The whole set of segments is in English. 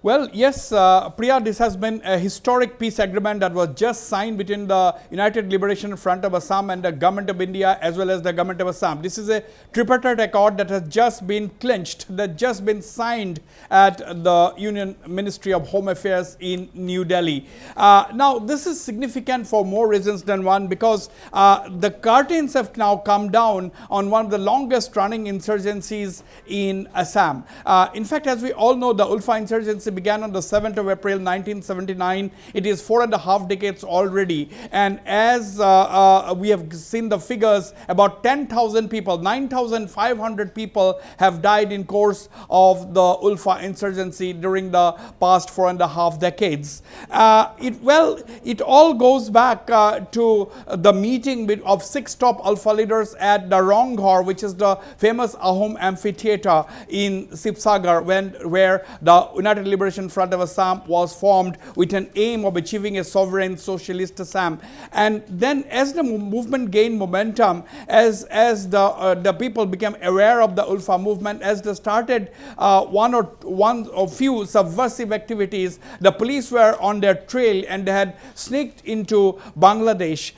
Well, yes, Priya, this has been a historic peace agreement that was just signed between the United Liberation Front of Assam and the Government of India as well as the Government of Assam. This is a tripartite accord that has just been clinched, that just been signed at the Union Ministry of Home Affairs in New Delhi. Now, this is significant for more reasons than one, because the curtains have now come down on one of the longest running insurgencies in Assam. In fact, as we all know, the ULFA insurgency began on the 7th of April 1979. It is 4.5 decades already, and as we have seen the figures, about 10,000 people, 9,500 people have died in course of the ULFA insurgency during the past 4.5 decades. It all goes back to the meeting of 6 top ULFA leaders at the 𝗪𝗀𝗪𝗃, which is the famous Ahom amphitheater in 𝗪𝗪𝗪, where the United Liberation Front of Assam was formed with an aim of achieving a sovereign socialist Assam. And then as the movement gained momentum, as the people became aware of the ULFA movement, as they started one or few subversive activities, the police were on their trail and they had sneaked into Bangladesh.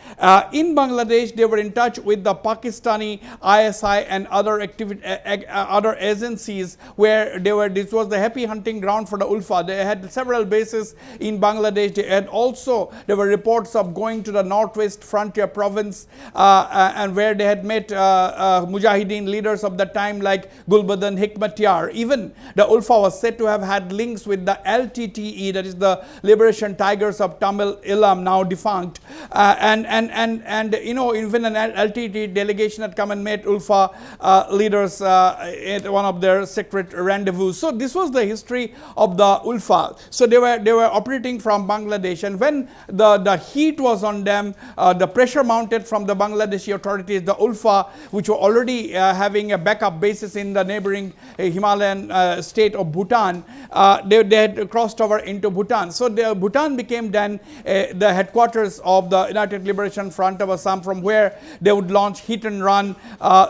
In Bangladesh, they were in touch with the Pakistani ISI and other agencies, where this was the happy hunting ground for the ULFA. They had several bases in Bangladesh. There were reports of going to the northwest frontier province, and where they had met Mujahideen leaders of the time like 𝗂𝗶𝗵𝗀 𝗪𝗀. Even the ULFA was said to have had links with the LTTE, that is the Liberation Tigers of Tamil Eelam, now defunct. And you know, even an LTTE delegation had come and met ULFA leaders at one of their secret rendezvous. So this was the history of the ULFA. So they were operating from Bangladesh, and when the heat was on them, the pressure mounted from the Bangladeshi authorities, the ULFA, which were already having a backup basis in the neighboring Himalayan state of Bhutan, they had crossed over into Bhutan. So Bhutan became then the headquarters of the United Liberation Front of Assam, from where they would launch hit and run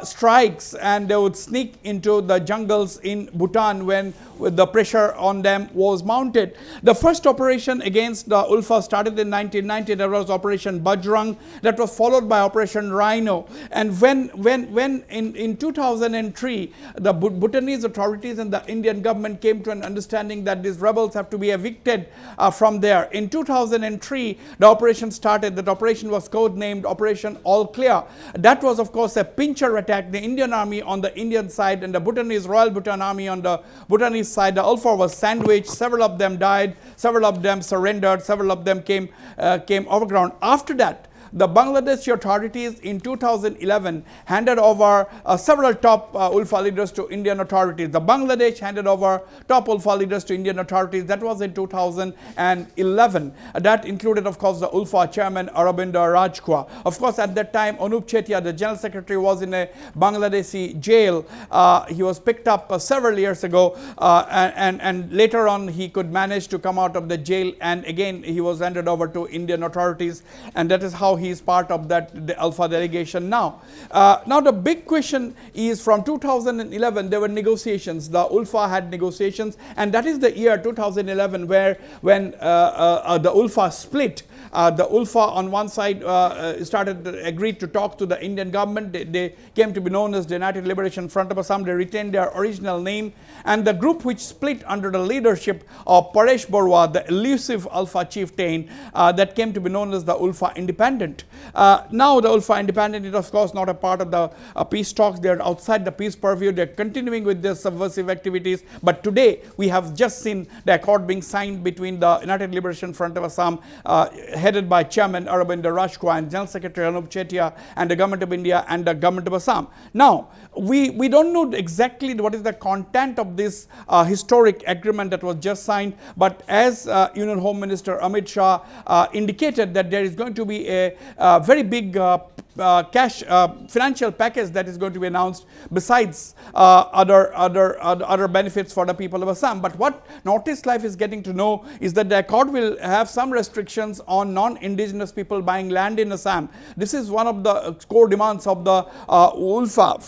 strikes, and they would sneak into the jungles in Bhutan when the pressure on them was mounted. The first operation against the ULFA started in 1990. There was Operation Bajrang, that was followed by Operation Rhino. And when in 2003, the Bhutanese authorities and the Indian government came to an understanding that these rebels have to be evicted from there. In 2003, the operation started. That operation was codenamed Operation All Clear. That was, of course, a pincher attack. The Indian army on the Indian side and the Bhutanese Royal Bhutan Army on the Bhutanese side. The ULFA was sandwiched. Several of them died, several of them surrendered, several of them came overground. After that, the Bangladeshi authorities in 2011 handed over several top ULFA leaders to Indian authorities. The Bangladesh handed over top ULFA leaders to Indian authorities. That was in 2011. That included, of course, the ULFA chairman 𝗟𝗏𝗪𝗔. Of course, at that time, 𝗂𝗏𝗪𝗀, the general secretary, was in a Bangladeshi jail. He was picked up several years ago, and later on he could manage to come out of the jail, and again he was handed over to Indian authorities, and that is how he is part of the ULFA delegation now. Now the big question is, from 2011 there were negotiations. The ULFA had negotiations, and that is the year 2011 when the ULFA split. The ULFA on one side agreed to talk to the Indian government. They came to be known as the United Liberation Front of Assam. They retained their original name, and the group which split under the leadership of 𝗪𝗏𝗪𝗏 𝗪𝗏, the elusive ULFA chieftain, that came to be known as the ULFA Independent. Now the ULFA Independent is, of course, not a part of the peace talks. They are outside the peace purview. They are continuing with their subversive activities. But today we have just seen the accord being signed between the United Liberation Front of Assam, headed by Chairman 𝗪𝗏𝗪𝗏 and General Secretary 𝗂𝗏𝗪𝗃 and the Government of India and the Government of Assam. Now we don't know exactly what is the content of this historic agreement that was just signed, but as Union Home Minister Amit Shah indicated, that there is going to be a very big financial package that is going to be announced besides other benefits for the people of Assam. But what Northeast Life is getting to know is that the accord will have some restrictions on non-indigenous people buying land in Assam. This is one of the core demands of the ULFA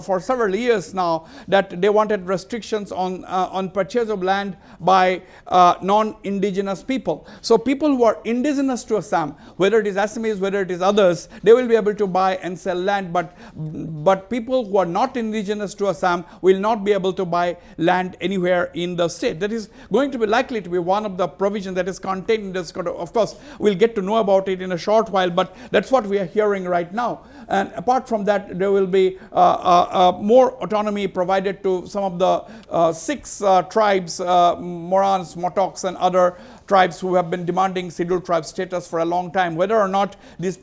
for several years now, that they wanted restrictions on purchase of land by non-indigenous people. So people who are indigenous to Assam, whether it is Assamese, whether it is others, they will be able to buy and sell land, but people who are not indigenous to Assam will not be able to buy land anywhere in the state. That is going to be likely to be one of the provisions that is contained in this code. Of course, we'll get to know about it in a short while, but that's what we are hearing right now. And apart from that, there will be more autonomy provided to some of the 6 tribes, Morans, Motoks and other tribes who have been demanding scheduled tribe status for a long time. Whether or not these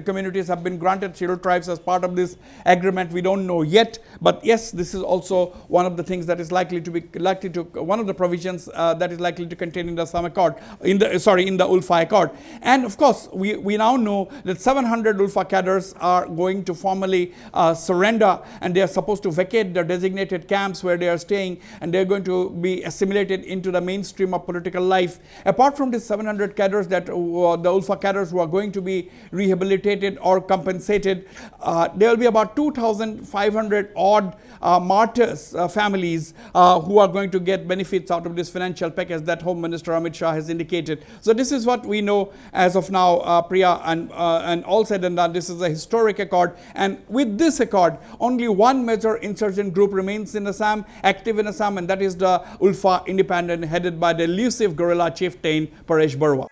communities have been granted scheduled tribes as part of this agreement, we don't know yet. But yes, this is also one of the things that is likely to one of the provisions that is likely to contain in the Assam Accord, in the ULFA Accord. And of course, we now know that 700 ULFA cadres are going to formally surrender, and they are supposed to vacate the designated camps where they are staying, and they are going to be assimilated into the mainstream of political life. Apart from these 700 cadres, that the ULFA cadres who are going to be rehabilitated or compensated, there will be about 2,500 odd martyrs families who are going to get benefits out of this financial package that Home Minister Amit Shah has indicated. So this is what we know as of now, Priya, and all said and done, this is a historic accord. And with this accord, only one major insurgent group remains in Assam, active in Assam, and that is the ULFA independent, headed by the elusive guerrilla chieftain 𝗪𝗪𝗪𝗏.